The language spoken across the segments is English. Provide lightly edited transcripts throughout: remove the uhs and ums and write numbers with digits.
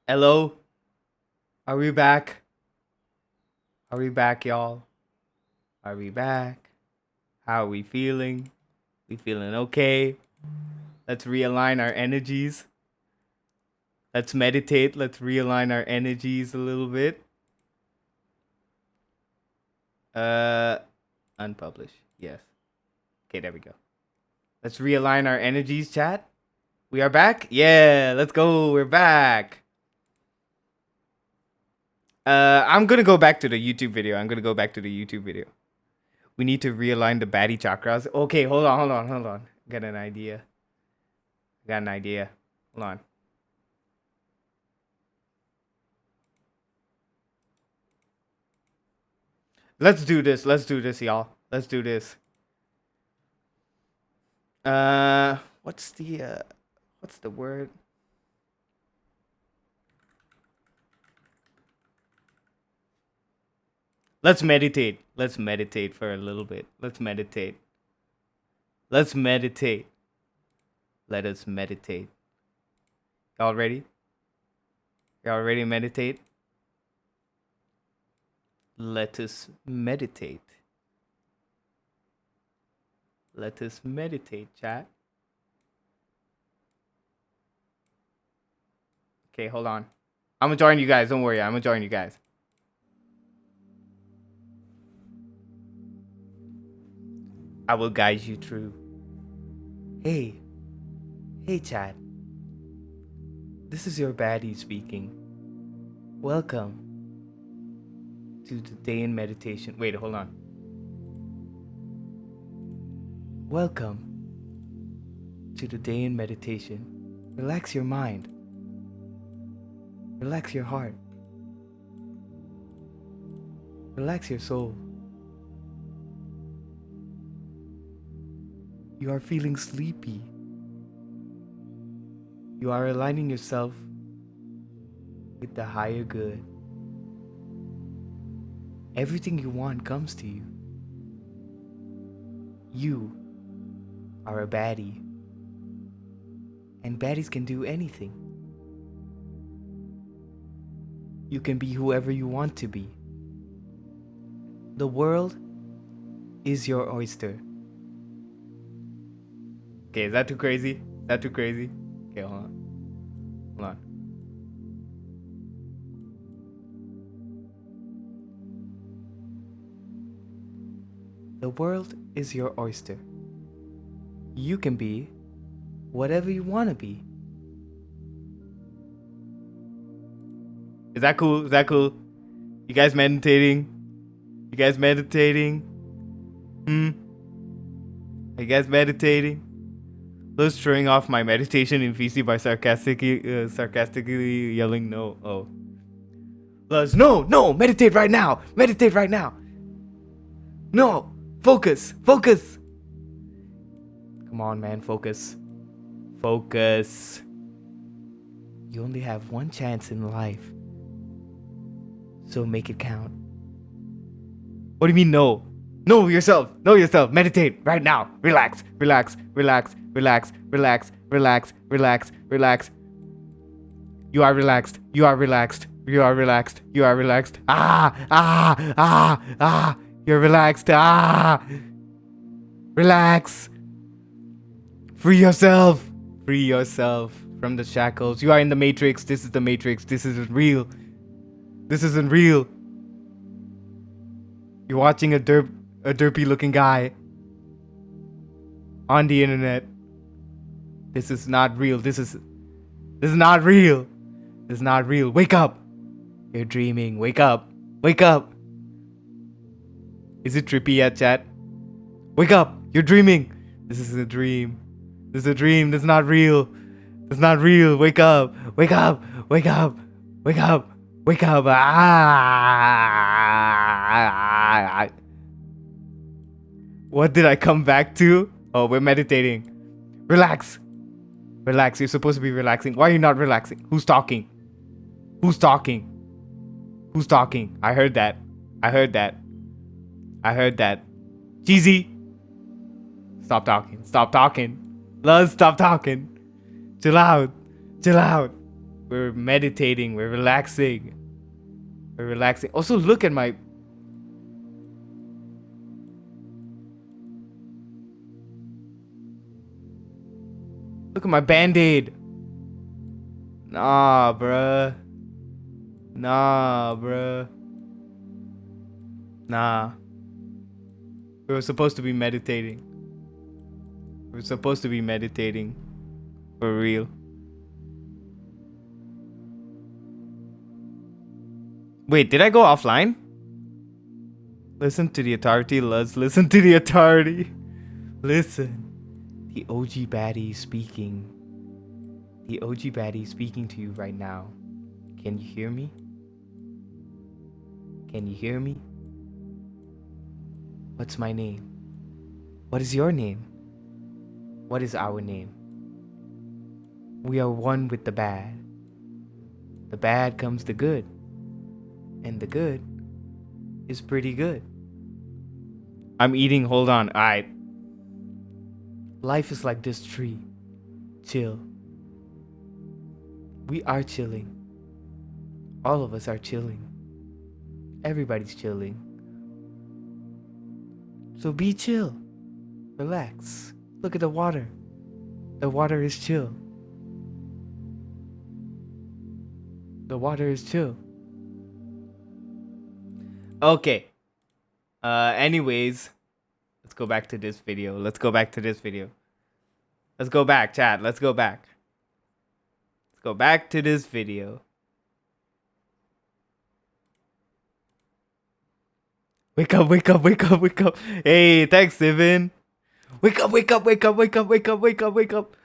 Hello? Are we back? Are we back, y'all? Are we back? How are we feeling? We feeling okay? Let's realign our energies. Let's meditate. Let's realign our energies a little bit. Uh, Unpublish. Yes. Okay, there we go. Let's realign our energies, chat. We are back? Yeah, let's go. We're back. I'm gonna go back to the YouTube video. We need to realign the baddie chakras. Okay, hold on. Got an idea. Hold on. Let's do this, y'all. Let's do this. What's the word? Let's meditate. Let's meditate for a little bit. Let's meditate. Let us meditate. Y'all ready? Y'all ready to meditate? Let us meditate. Let us meditate, chat. Okay, hold on. I'm gonna join you guys. Don't worry. I'm gonna join you guys. I will guide you through. Hey, chat. This is your baddie speaking. Welcome to the day in meditation. Wait, hold on. Welcome to the day in meditation. Relax your mind. Relax your heart. Relax your soul. You are feeling sleepy. You are aligning yourself with the higher good. Everything you want comes to you. You are a baddie. And baddies can do anything. You can be whoever you want to be. The world is your oyster. Okay, is that too crazy? Okay, hold on. The world is your oyster. You can be whatever you want to be. Is that cool? You guys meditating? Are you guys meditating? Let's throwing off my meditation in VC by sarcastically yelling no. Oh. Let's no, meditate right now. No, focus. Come on, man, focus. You only have one chance in life, so make it count. What do you mean no? Know yourself. Meditate right now. Relax. You are relaxed. You're relaxed. Relax. Free yourself from the shackles. You are in the matrix. This is the matrix. This isn't real. You're watching a derpy looking guy on the internet. This is not real. This is not real. Wake up. You're dreaming. Wake up. Is it trippy yet, chat? Wake up. You're dreaming. This is a dream. This is not real. Wake up. What did I come back to? Oh, we're meditating. Relax. You're supposed to be relaxing. Why are you not relaxing? Who's talking? I heard that. Cheesy. Stop talking. Luz, stop talking. Chill out. We're meditating. We're relaxing. We're relaxing. Also, look at my... Look at my band-aid. Nah, bruh. Nah, bruh. Nah. We were supposed to be meditating. We were supposed to be meditating. For real. Wait, did I go offline? Listen to the authority, Luz. Listen to the authority. Listen. The OG baddie speaking. The OG baddie speaking to you right now. Can you hear me? Can you hear me? What's my name? What is your name? What is our name? We are one with the bad. The bad comes the good. And the good is pretty good. I'm eating, hold on. Alright. Life is like this tree. Chill. We are chilling. All of us are chilling. Everybody's chilling. So be chill. Relax. Look at the water. The water is chill. The water is chill. Okay. Anyways. Let's go back to this video. Let's go back to this video. Let's go back, chat. Let's go back. Let's go back to this video. Wake up, wake up, wake up, wake up. Hey, thanks, Steven. Wake up, wake up, wake up, wake up, wake up, wake up, wake up.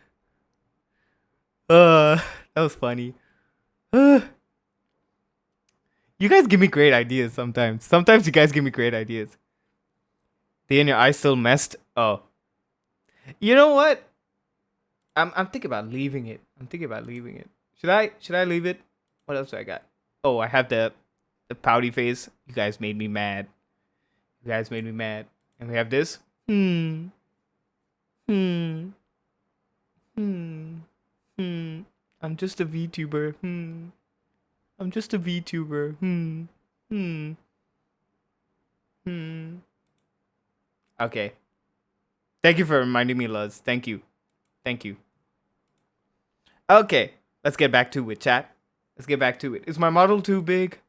That was funny. You guys give me great ideas sometimes. Sometimes you guys give me great ideas. Dayan, your eyes still messed? Oh. You know what? I'm thinking about leaving it. I'm thinking about leaving it. Should I leave it? What else do I got? Oh, I have the pouty face. You guys made me mad. You guys made me mad. And we have this. I'm just a VTuber. I'm just a VTuber. Okay. Thank you for reminding me, Luz. Thank you. Thank you. Okay. Let's get back to it, chat. Let's get back to it. Is my model too big?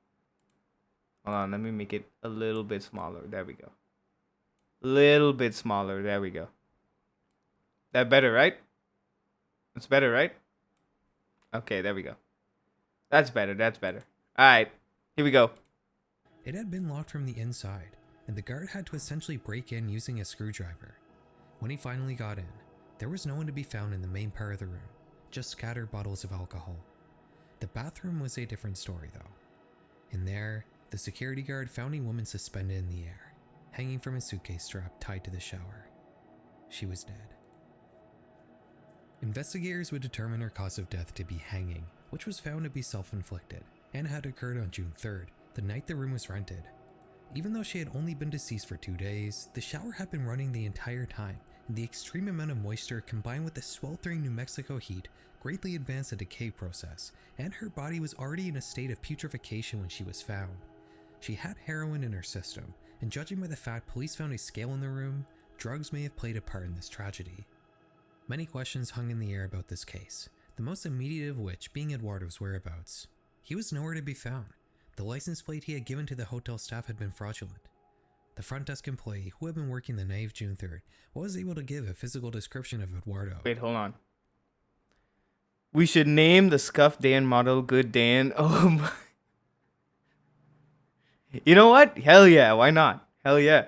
Hold on. Let me make it a little bit smaller. There we go. Little bit smaller. There we go. That better, right? That's better, right? Okay, there we go. That's better. That's better. All right. Here we go. It had been locked from the inside, and the guard had to essentially break in using a screwdriver. When he finally got in, there was no one to be found in the main part of the room, just scattered bottles of alcohol. The bathroom was a different story though. In there, the security guard found a woman suspended in the air, hanging from a suitcase strap tied to the shower. She was dead. Investigators would determine her cause of death to be hanging, which was found to be self-inflicted, and had occurred on June 3rd, the night the room was rented. Even though she had only been deceased for 2 days, the shower had been running the entire time, and the extreme amount of moisture combined with the sweltering New Mexico heat greatly advanced the decay process, and her body was already in a state of putrefaction when she was found. She had heroin in her system, and judging by the fact police found a scale in the room, drugs may have played a part in this tragedy. Many questions hung in the air about this case, the most immediate of which being Eduardo's whereabouts. He was nowhere to be found. The license plate he had given to the hotel staff had been fraudulent. The front desk employee, who had been working the night of June 3rd, was able to give a physical description of Eduardo. Wait, hold on. We should name the scuffed Dayan model Good Dayan. Oh my. You know what? Hell yeah. Why not? Hell yeah.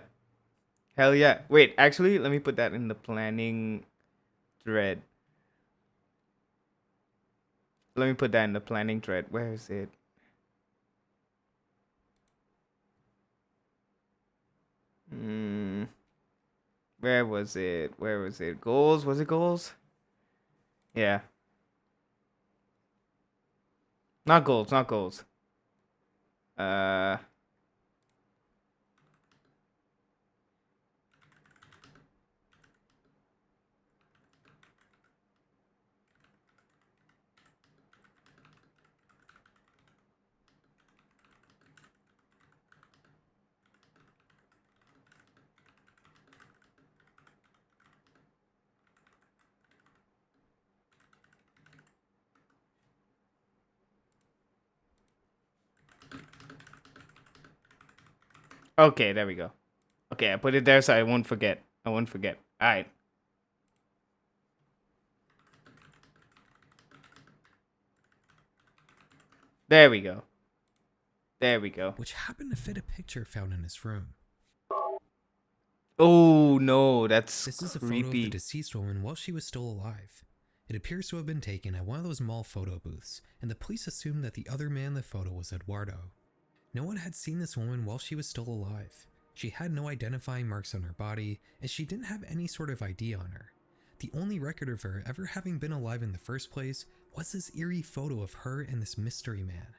Hell yeah. Wait, actually, let me put that in the planning thread. Let me put that in the planning thread. Where is it? Where was it? Where was it? Goals? Was it goals? Yeah. Not goals, not goals. Okay, there we go. Okay, I put it there so I won't forget. I won't forget. All right. There we go. There we go. which happened to fit a picture found in his room. Oh no, that's This is a photo of the creepy. deceased woman while she was still alive. It appears to have been taken at one of those mall photo booths, and the police assumed that the other man in the photo was Eduardo. No one had seen this woman while she was still alive. She had no identifying marks on her body, and she didn't have any sort of ID on her. The only record of her ever having been alive in the first place was this eerie photo of her and this mystery man.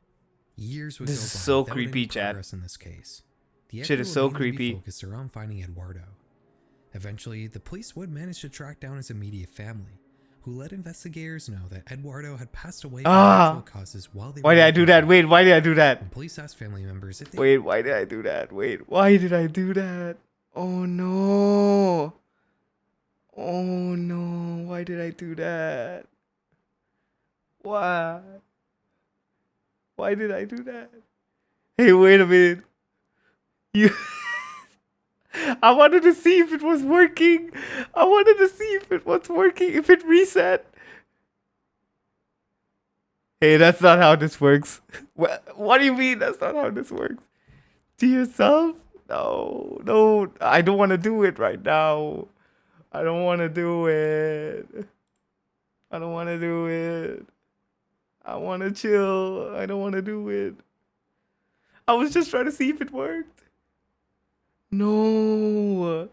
Years would This go is by so without creepy, any Chad. progress in this case. The Shit effort is would so mainly creepy. be focused around finding Eduardo. Eventually, the police would manage to track down his immediate family, who let investigators know that Eduardo had passed away from natural causes while they were Why did I do looking that? for him. Wait, why did I do that? When police asked family members if they Wait, why did I do that? Wait, why did I do that? Oh no. Oh no, why did I do that? Why? Why did I do that? Hey, wait a minute. You I wanted to see if it was working. I wanted to see if it was working, if it reset. Hey, that's not how this works. What do you mean that's not how this works? To yourself? No, no, I don't want to do it right now. I don't want to do it. I don't want to do it. I want to chill. I don't want to do it. I was just trying to see if it worked. No.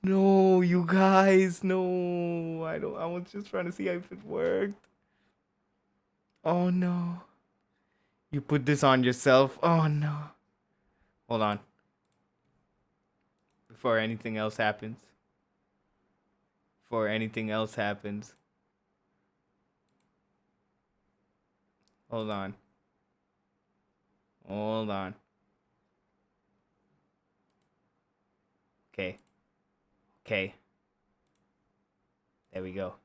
No, you guys, no. I don't. I was just trying to see if it worked. Oh no. You put this on yourself. Oh no. Hold on. Before anything else happens. Before anything else happens. Hold on. Hold on. Okay. Okay. There we go.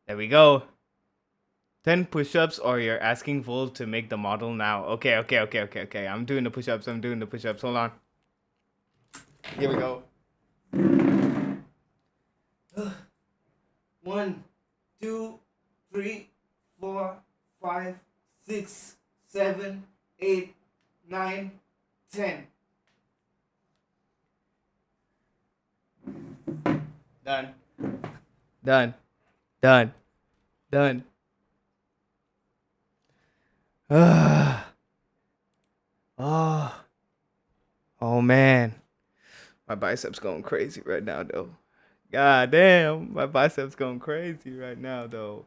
There we go. 10 push-ups or you're asking Volt to make the model now. Okay, okay, okay, okay, okay. I'm doing the push-ups. I'm doing the push-ups. Hold on. Here we go. 1, 2, 3, 4, 5, 6, 7, 8, 9, 10. Done. Done. Done. Done. Oh. Oh man. My biceps going crazy right now though. God damn, my biceps going crazy right now though.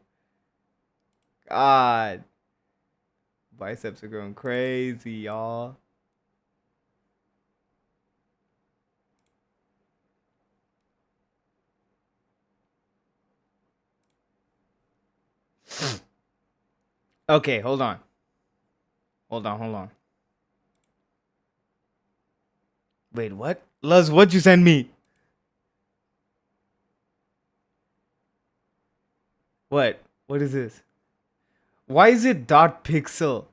God. Biceps are going crazy, y'all. Okay, hold on. Hold on, hold on. Wait, what? Luz, what'd you send me? What? What is this? Why is it dot pixel?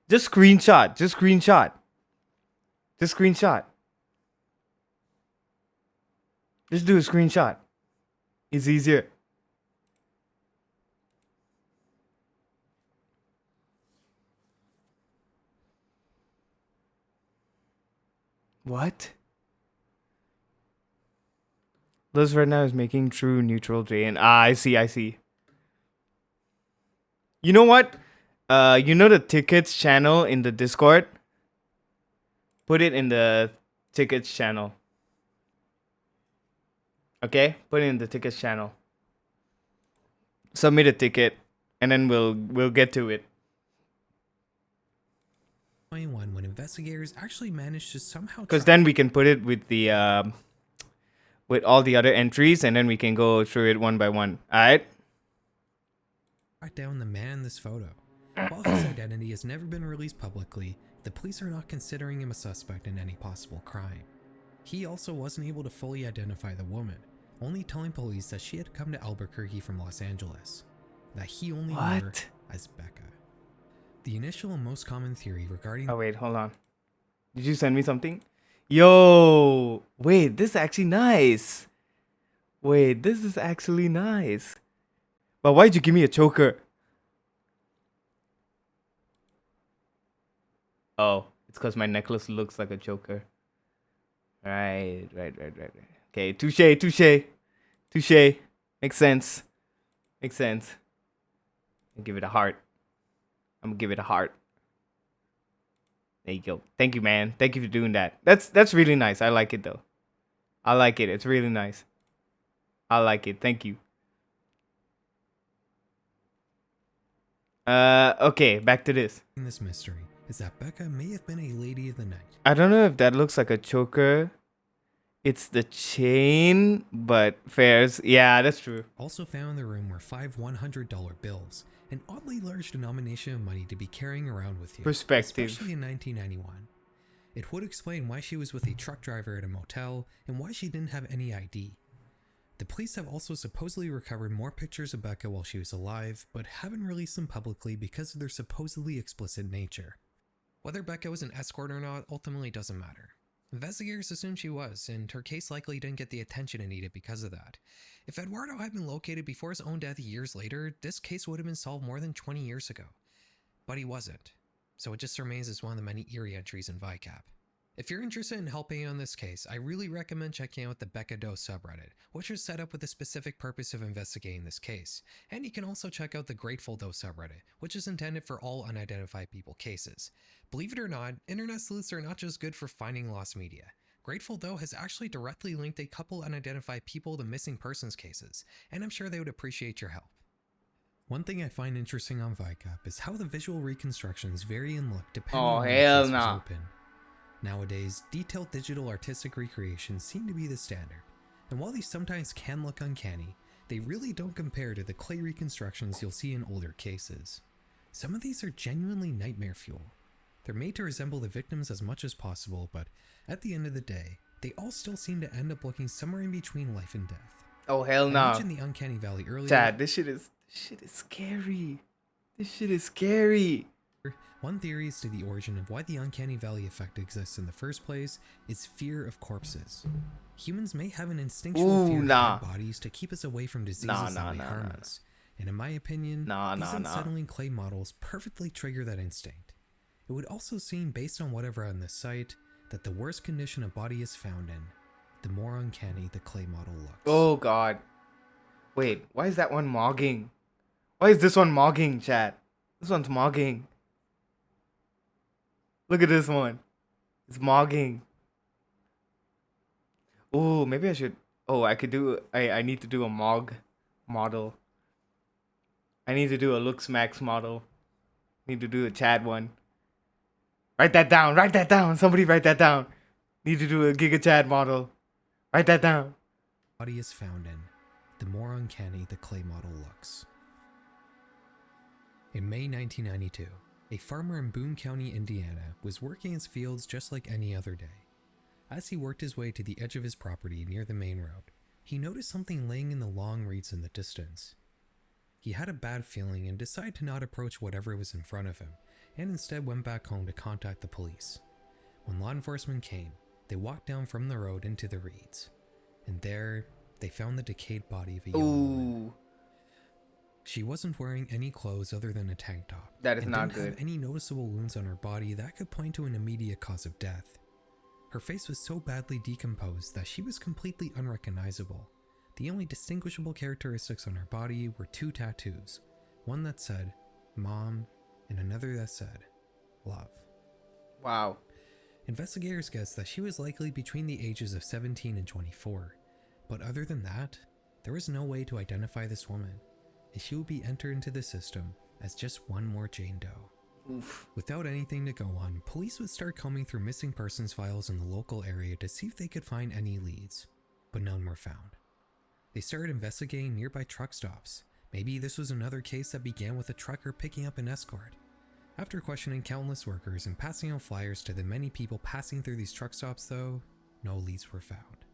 Just screenshot. Just screenshot. Just screenshot. Just do a screenshot. It's easier. What? Liz right now is making true neutral J and I see, I see. You know what? You know the tickets channel in the Discord? Put it in the tickets channel. Okay? Put it in the tickets channel. Submit a ticket and then we'll get to it. 21 when investigators actually managed to somehow Cuz then we can put it with the with all the other entries and then we can go through it one by one. All right? track down the man in this photo. While his identity has never been released publicly, the police are not considering him a suspect in any possible crime. He also wasn't able to fully identify the woman, only telling police that she had come to Albuquerque from Los Angeles, that he only knew her as Becca. The initial and most common theory regarding Oh wait, hold on. Did you send me something? Yo, wait, this is actually nice. Wait, this is actually nice. But why'd you give me a choker? Oh, it's because my necklace looks like a choker. Right. Okay, touche. Makes sense. I'll give it a heart. I'm gonna give it a heart. There you go. Thank you, man. Thank you for doing that. That's really nice. I like it though. I like it. It's really nice. I like it. Thank you. Okay, back to this. this mystery is that Becca may have been a lady of the night. I don't know if that looks like a choker. It's the chain, but fairs. Yeah, that's true. Also found in the room were 5 $100 bills, an oddly large denomination of money to be carrying around with you, Perspective. especially in 1991. It would explain why she was with a truck driver at a motel and why she didn't have any ID. The police have also supposedly recovered more pictures of Becca while she was alive, but haven't released them publicly because of their supposedly explicit nature. Whether Becca was an escort or not ultimately doesn't matter. Investigators assume she was, and her case likely didn't get the attention it needed because of that. If Eduardo had been located before his own death years later, this case would have been solved more than 20 years ago. But he wasn't, so it just remains as one of the many eerie entries in VCAP. If you're interested in helping on this case, I really recommend checking out the Becca Doe subreddit, which was set up with the specific purpose of investigating this case. And you can also check out the Grateful Doe subreddit, which is intended for all unidentified people cases. Believe it or not, internet sleuths are not just good for finding lost media. Grateful Doe has actually directly linked a couple unidentified people to missing persons cases, and I'm sure they would appreciate your help. One thing I find interesting on VCAP is how the visual reconstructions vary in look depending on when the case was open. Nowadays, detailed digital artistic recreations seem to be the standard, and while these sometimes can look uncanny, they really don't compare to the clay reconstructions you'll see in older cases. Some of these are genuinely nightmare fuel. They're made to resemble the victims as much as possible, but at the end of the day, they all still seem to end up looking somewhere in between life and death. Oh hell no! I mentioned the Uncanny Valley earlier. Chad, this shit is scary. This shit is scary. One theory as to the origin of why the Uncanny Valley effect exists in the first place is fear of corpses. Humans may have an instinctual fear of dead bodies to keep us away from diseases that may harm us. And in my opinion, these unsettling clay models perfectly trigger that instinct. It would also seem, based on whatever on this site, that the worse condition a body is found in, the more uncanny the clay model looks. Oh god. Wait, why is that one mogging? Why is this one mogging, chat? This one's mogging. Look at this one. It's mogging. Oh, maybe I should. Oh, I could do. I need to do a mog model. I need to do a looks max model. Need to do a Chad one. Write that down. Write that down. Somebody write that down. Need to do a Giga Chad model. Write that down. Body is found in, the more uncanny the clay model looks. In May 1992. A farmer in Boone County, Indiana, was working his fields just like any other day. As he worked his way to the edge of his property near the main road, he noticed something laying in the long reeds in the distance. He had a bad feeling and decided to not approach whatever was in front of him, and instead went back home to contact the police. When law enforcement came, they walked down from the road into the reeds, and there they found the decayed body of a young woman. She wasn't wearing any clothes other than a tank top. That is and not didn't good. have any noticeable wounds on her body that could point to an immediate cause of death. Her face was so badly decomposed that she was completely unrecognizable. The only distinguishable characteristics on her body were 2 tattoos, one that said, "Mom," and another that said, "Love." Wow. Investigators guessed that she was likely between the ages of 17 and 24, but other than that, there was no way to identify this woman, and she would be entered into the system as just one more Jane Doe. Oof. Without anything to go on, police would start combing through missing persons files in the local area to see if they could find any leads, but none were found. They started investigating nearby truck stops. Maybe this was another case that began with a trucker picking up an escort. After questioning countless workers and passing out flyers to the many people passing through these truck stops though, no leads were found.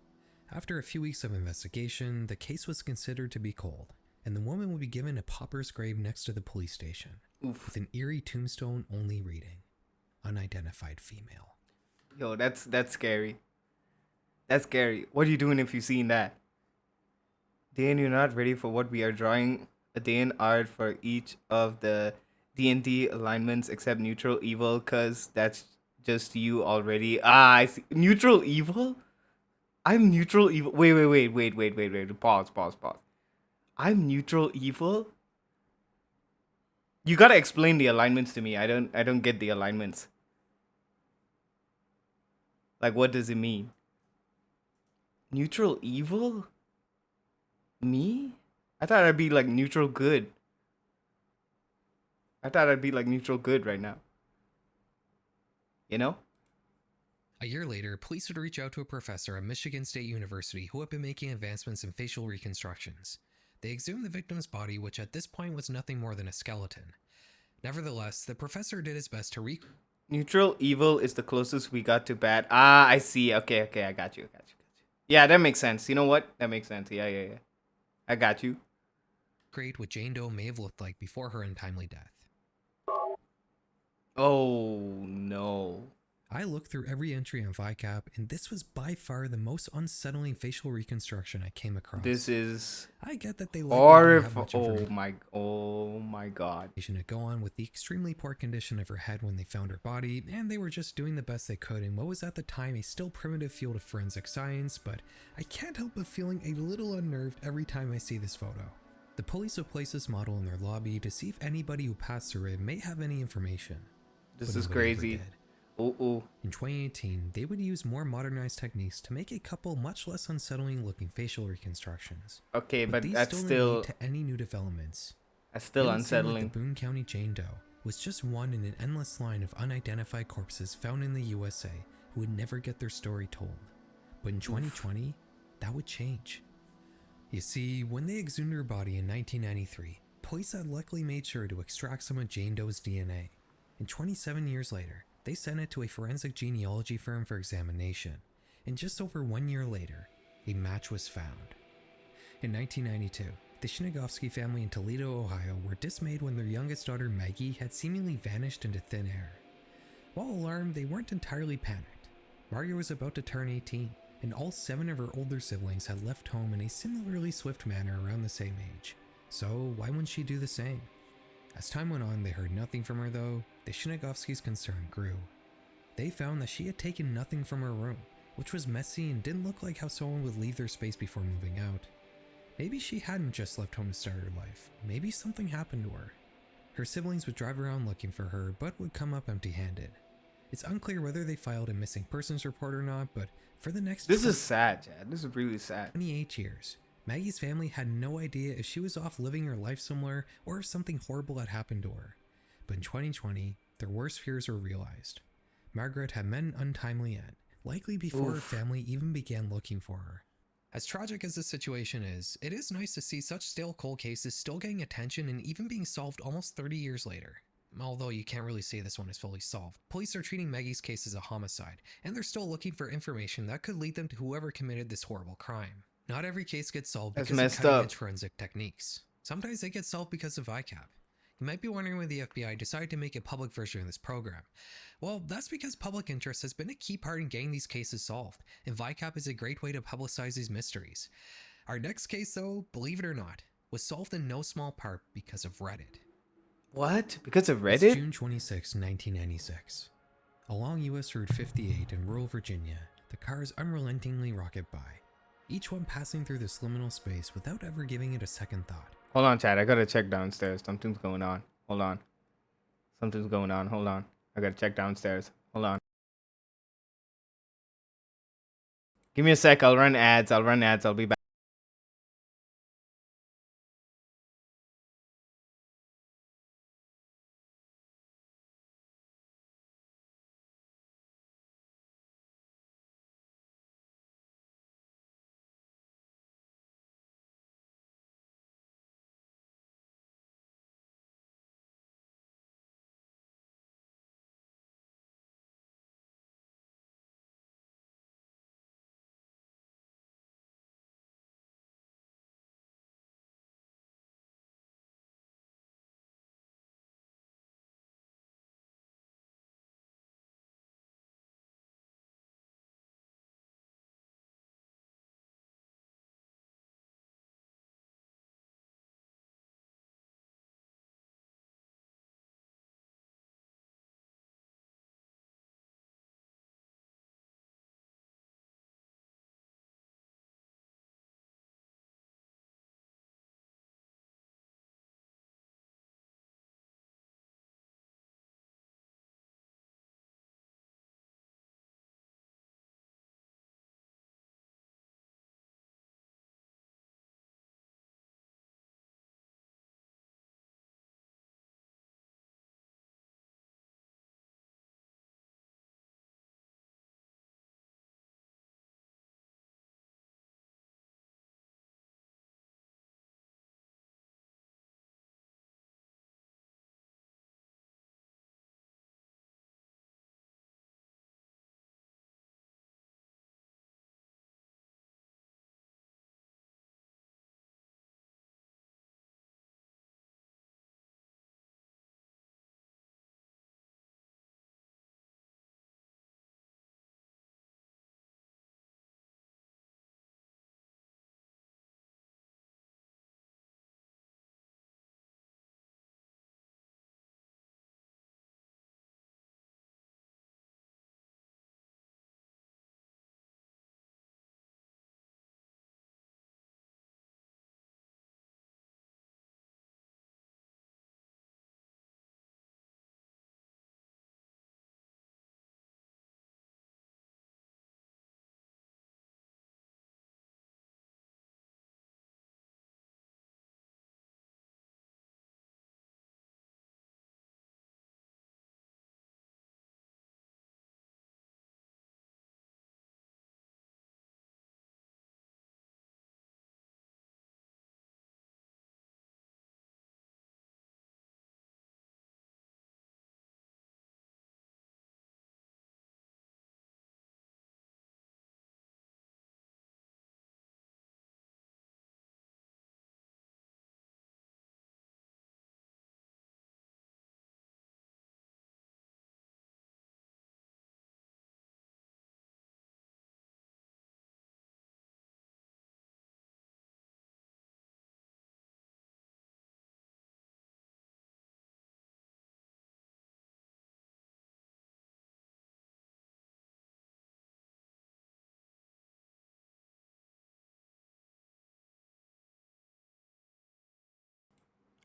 After a few weeks of investigation, the case was considered to be cold, and the woman would be given a pauper's grave next to the police station, Oof. with an eerie tombstone only reading, "Unidentified female." Yo, that's scary. That's scary. What are you doing if you seen that? Dan, you're not ready for what we are drawing. A Dan art for each of the D&D alignments except neutral evil, cause that's just you already. Ah, I see. Neutral evil? I'm neutral evil. Wait. Pause. I'm neutral evil? You gotta explain the alignments to me. I don't get the alignments. Like, what does it mean? Neutral evil? Me? I thought I'd be like neutral good. I thought I'd be like neutral good right now. You know? A year later, police would reach out to a professor at Michigan State University who had been making advancements in facial reconstructions. They exhumed the victim's body, which at this point was nothing more than a skeleton. Nevertheless, the professor did his best to Neutral evil is the closest we got to bad. Ah, I see. Okay, I got you. Yeah, that makes sense. You know what? That makes sense. Yeah. I got you. recreate what Jane Doe may have looked like before her untimely death. Oh no. I looked through every entry on VICAP, and this was by far the most unsettling facial reconstruction I came across. This is I get that they likely didn't have much Oh my god. information to go on with the extremely poor condition of her head when they found her body, and they were just doing the best they could in what was at the time a still primitive field of forensic science, but I can't help but feeling a little unnerved every time I see this photo. The police would place this model in their lobby to see if anybody who passed through it may have any information. This but is nobody ever crazy. did. Oh. In 2018, they would use more modernized techniques to make a couple much less unsettling looking facial reconstructions. Okay, but these that's still still didn't lead to any new developments. that's still It would seem unsettling. like the Boone County Jane Doe was just one in an endless line of unidentified corpses found in the USA who would never get their story told. But in 2020, that would change. You see, when they exhumed her body in 1993, police had luckily made sure to extract some of Jane Doe's DNA. And 27 years later, they sent it to a forensic genealogy firm for examination. And just over 1 year later, a match was found. In 1992, the Shinagovsky family in Toledo, Ohio were dismayed when their youngest daughter Maggie had seemingly vanished into thin air. While alarmed, they weren't entirely panicked. Margaret was about to turn 18, and all 7 of her older siblings had left home in a similarly swift manner around the same age. So why wouldn't she do the same? As time went on, they heard nothing from her though. The Shinagovskys' concern grew. They found that she had taken nothing from her room, which was messy and didn't look like how someone would leave their space before moving out. Maybe she hadn't just left home to start her life. Maybe something happened to her. Her siblings would drive around looking for her, but would come up empty-handed. It's unclear whether they filed a missing persons report or not, but for the next This is sad, Chad. This is really sad. 28 years, Maggie's family had no idea if she was off living her life somewhere or if something horrible had happened to her. But in 2020, their worst fears were realized. Margaret had met an untimely end, likely before her family even began looking for her. As tragic as this situation is, it is nice to see such stale cold cases still getting attention and even being solved almost 30 years later. Although you can't really say this one is fully solved. Police are treating Maggie's case as a homicide, and they're still looking for information that could lead them to whoever committed this horrible crime. Not every case gets solved That's because of messed cutting-edge up. forensic techniques. Sometimes they get solved because of VICAP. You might be wondering why the FBI decided to make a public version of this program. Well, that's because public interest has been a key part in getting these cases solved, and VICAP is a great way to publicize these mysteries. Our next case, though, believe it or not, was solved in no small part because of Reddit. What? Because of It's Reddit? June 26, 1996. Along US Route 58 in rural Virginia, the cars unrelentingly rocket by, each one passing through this liminal space without ever giving it a second thought. Hold on, Chad. I gotta check downstairs. Something's going on. Hold on. Something's going on. Hold on. I gotta check downstairs. Hold on. Give me a sec. I'll run ads. I'll be back.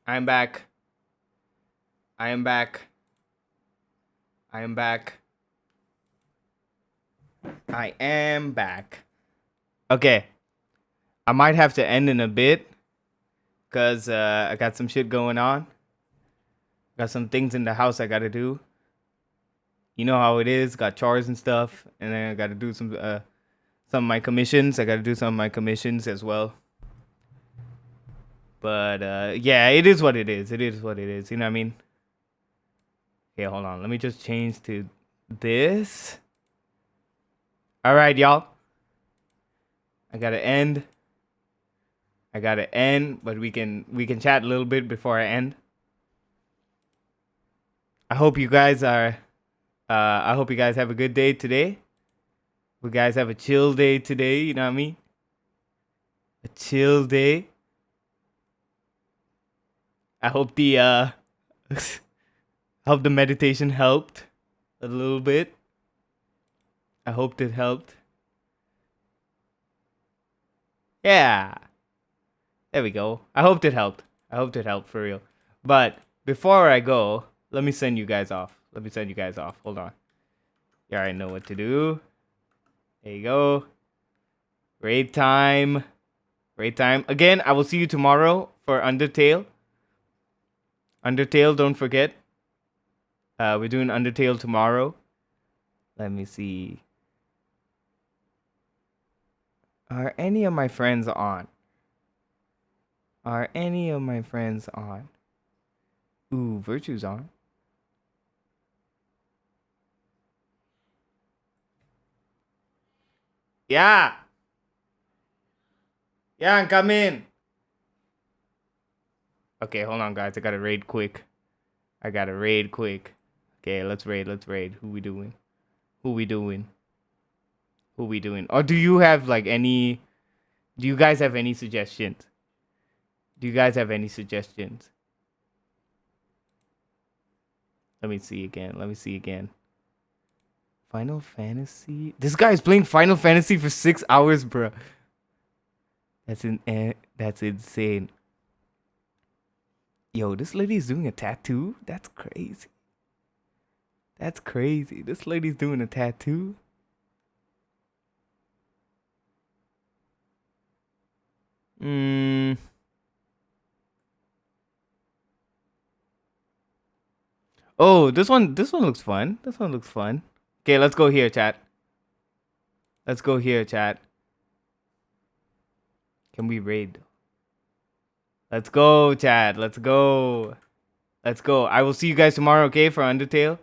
I'm back. I am back. I am back. I am back. Okay. I might have to end in a bit because I got some shit going on. Got some things in the house I gotta do. You know how it is. Got chores and stuff, and then I gotta do some of my commissions. I gotta do some of my commissions as well. But yeah, it is what it is. It is what it is. You know what I mean? Okay, hold on. Let me just change to this. All right, y'all. I gotta end. But we can chat a little bit before I end. I hope you guys are. I hope you guys have a good day today. You guys have a chill day today. You know what I mean? A chill day. I hope the hope the meditation helped a little bit. I hope it helped. Yeah. There we go. I hope it helped. I hope it helped for real. But before I go, let me send you guys off. Hold on. You already know what to do. There you go. Raid time. Again, I will see you tomorrow for Undertale. Don't forget. We're doing Undertale tomorrow. Let me see. Are any of my friends on? Ooh, Virtue's on. Yeah. Yeah, come in. Okay, hold on, guys. I gotta raid quick. Okay, let's raid. Who we doing? Or do you have like any... Do you guys have any suggestions? Let me see again. Final Fantasy? This guy is playing Final Fantasy for 6 hours, bro. That's insane. Yo, this lady is doing a tattoo? That's crazy. This lady's doing a tattoo? Oh, this one looks fun. Okay, let's go here, chat. Can we raid? Let's go, chat. Let's go. I will see you guys tomorrow, okay, for Undertale.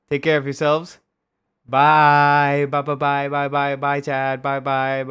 Take care of yourselves. Bye. Bye, chat. Bye. Bye.